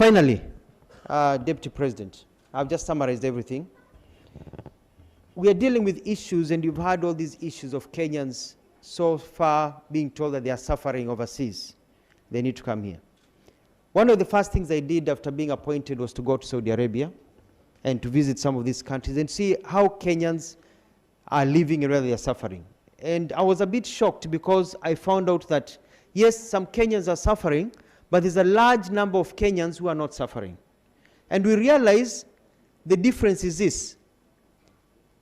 Finally, Deputy President, I've just summarized everything. We are dealing with issues, and you've heard all these issues of Kenyans so far being told that they are suffering overseas. They need to come here. One of the first things I did after being appointed was to go to Saudi Arabia and to visit some of these countries and see how Kenyans are living and whether they are suffering. And I was a bit shocked because I found out that, yes, some Kenyans are suffering, but there's a large number of Kenyans who are not suffering. And we realize the difference is this.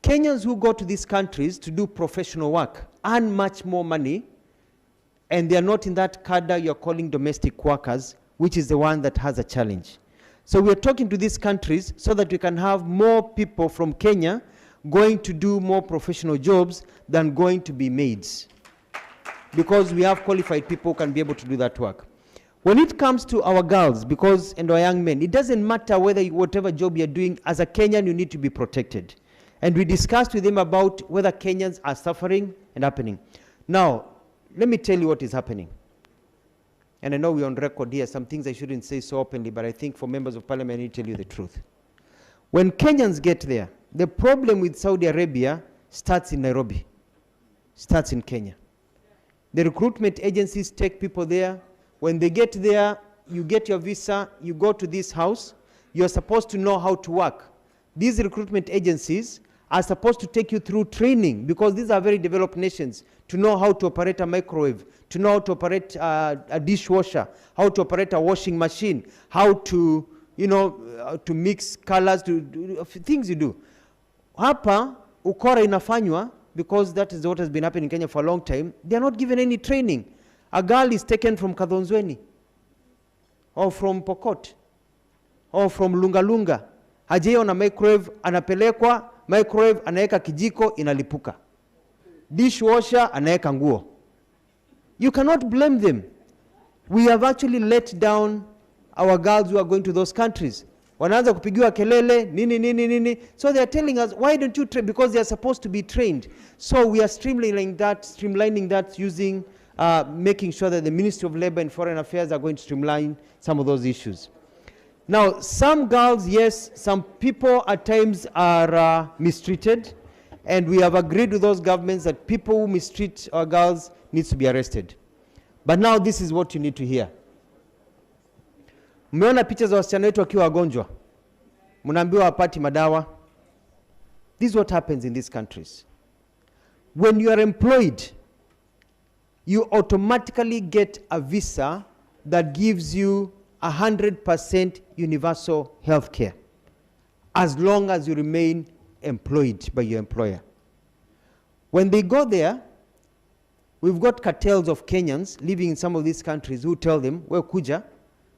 Kenyans who go to these countries to do professional work earn much more money, and they are not in that cadre you're calling domestic workers, which is the one that has a challenge. So we're talking to these countries so that we can have more people from Kenya going to do more professional jobs than going to be maids, because we have qualified people who can be able to do that work. When it comes to our girls, and our young men, it doesn't matter whether whatever job you're doing, as a Kenyan, you need to be protected. And we discussed with them about whether Kenyans are suffering and happening. Now, let me tell you what is happening. And I know we're on record here, some things I shouldn't say so openly, but I think for members of parliament, I need to tell you the truth. When Kenyans get there, the problem with Saudi Arabia starts in Nairobi, starts in Kenya. The recruitment agencies take people there. When they get there, you get your visa, you go to this house, you're supposed to know how to work. These recruitment agencies are supposed to take you through training, because these are very developed nations, to know how to operate a microwave, to know how to operate a dishwasher, how to operate a washing machine, how to, to mix colors, to do things you do. Hapa, ukora inafanywa, because that is what has been happening in Kenya for a long time. They are not given any training. A girl is taken from Kadhonzweni, or from Pokot, or from Lungalunga. Hajaona microwave, anapelekwa, microwave, anaeka kijiko, inalipuka. Dishwasher, anaeka nguo. You cannot blame them. We have actually let down our girls who are going to those countries. Wanaanza kupigiwa kelele, nini. So they are telling us, why don't you train? Because they are supposed to be trained. So we are streamlining that using, making sure that the Ministry of Labor and Foreign Affairs are going to streamline some of those issues. Now, some girls, yes, some people at times are mistreated, and we have agreed with those governments that people who mistreat our girls needs to be arrested. But now this is what you need to hear. Mmeona picha za wasichana wetu wakiwa wagonjwa. Mnaambiwa wapati madawa. This is what happens in these countries. When you are employed, you automatically get a visa that gives you 100% universal health care, as long as you remain employed by your employer. When they go there, we've got cartels of Kenyans living in some of these countries who tell them, we kuja,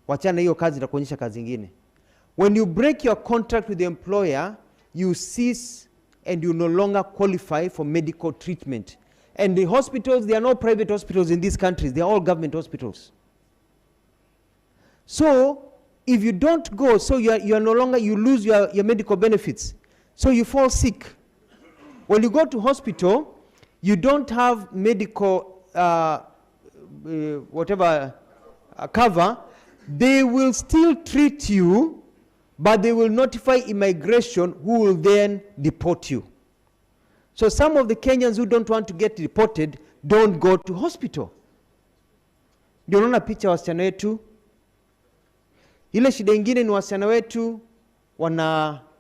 wachana hiyo kazi na kuonyesha kazi ingine. When you break your contract with the employer, you cease and you no longer qualify for medical treatment. And the hospitals, there are no private hospitals in these countries. They are all government hospitals. So, if you don't go, so you are no longer, you lose your medical benefits. So you fall sick. When you go to hospital, you don't have medical, cover. They will still treat you, but they will notify immigration, who will then deport you. So some of the Kenyans who don't want to get deported don't go to hospital. Ndio unaona picha wasichana wetu. Ile shida ingine ni wasichana wetu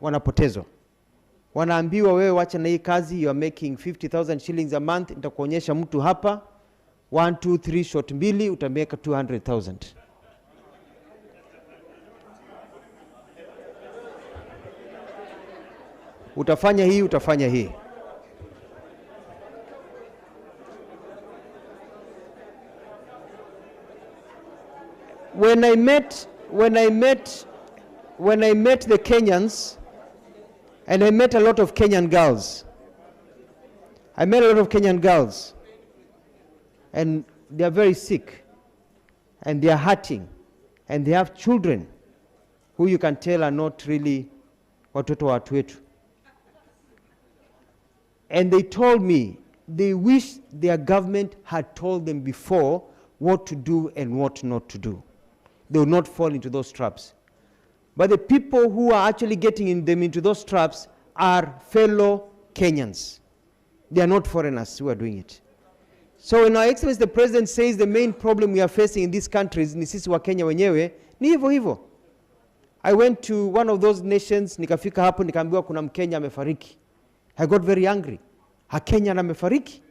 wanapotezwa. Wanaambiwa wewe wacha na hii kazi, you are making 50,000 shillings a month, nitakuonyesha mtu hapa 1 2 3 shot mbili utameka 200,000. Utafanya hii. When I met the Kenyans, and I met a lot of Kenyan girls. And they are very sick, and they are hurting, and they have children who you can tell are not really watoto wa watu wetu. And they told me they wish their government had told them before what to do and what not to do. They will not fall into those traps. But the people who are actually getting them into those traps are fellow Kenyans. They are not foreigners who are doing it. So when Our Excellency the President says the main problem we are facing in these countries ni sisi wa Kenya wenyewe, ni hivyo hivyo. I went to one of those nations, nikafika hapo nikaambiwa kuna Mkenya amefariki. I got very angry. A Kenyan amefariki?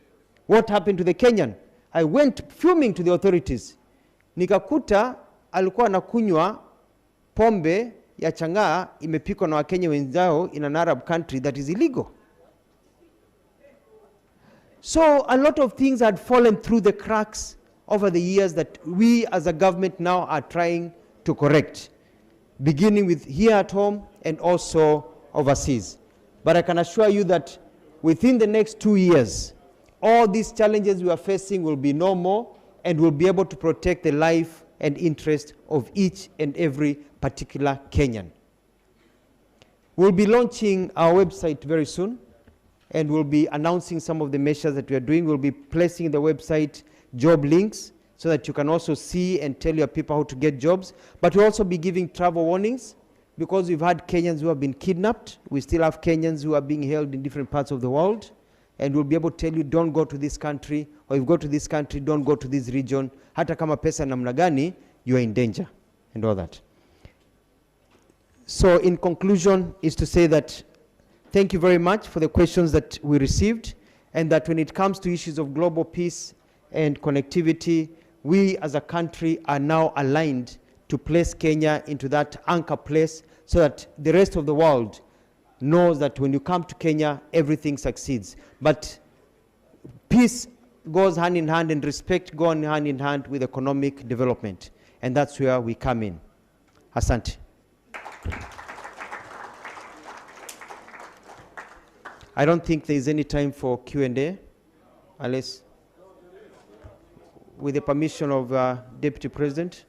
What happened to the Kenyan? I went fuming to the authorities. Nikakuta alikuwa anakunywa pombe ya changaa imepikwa na Wakenya wenzao in an Arab country that is illegal. So a lot of things had fallen through the cracks over the years that we as a government now are trying to correct, beginning with here at home and also overseas. But I can assure you that within the next 2 years, all these challenges we are facing will be no more, and we'll be able to protect the life and interest of each and every particular Kenyan. We'll be launching our website very soon, and we'll be announcing some of the measures that we are doing. We'll be placing in the website job links so that you can also see and tell your people how to get jobs. But we'll also be giving travel warnings, because we've had Kenyans who have been kidnapped. We still have Kenyans who are being held in different parts of the world. And we'll be able to tell you, don't go to this country, or if you go to this country, don't go to this region. Hata kama pesa namna gani, you are in danger, and all that. So in conclusion is to say that thank you very much for the questions that we received, and that when it comes to issues of global peace and connectivity, we as a country are now aligned to place Kenya into that anchor place, so that the rest of the world knows that when you come to Kenya, everything succeeds. But peace goes hand in hand, and respect goes hand in hand with economic development. And that's where we come in. Asante. I don't think there is any time for Q&A, unless with the permission of Deputy President.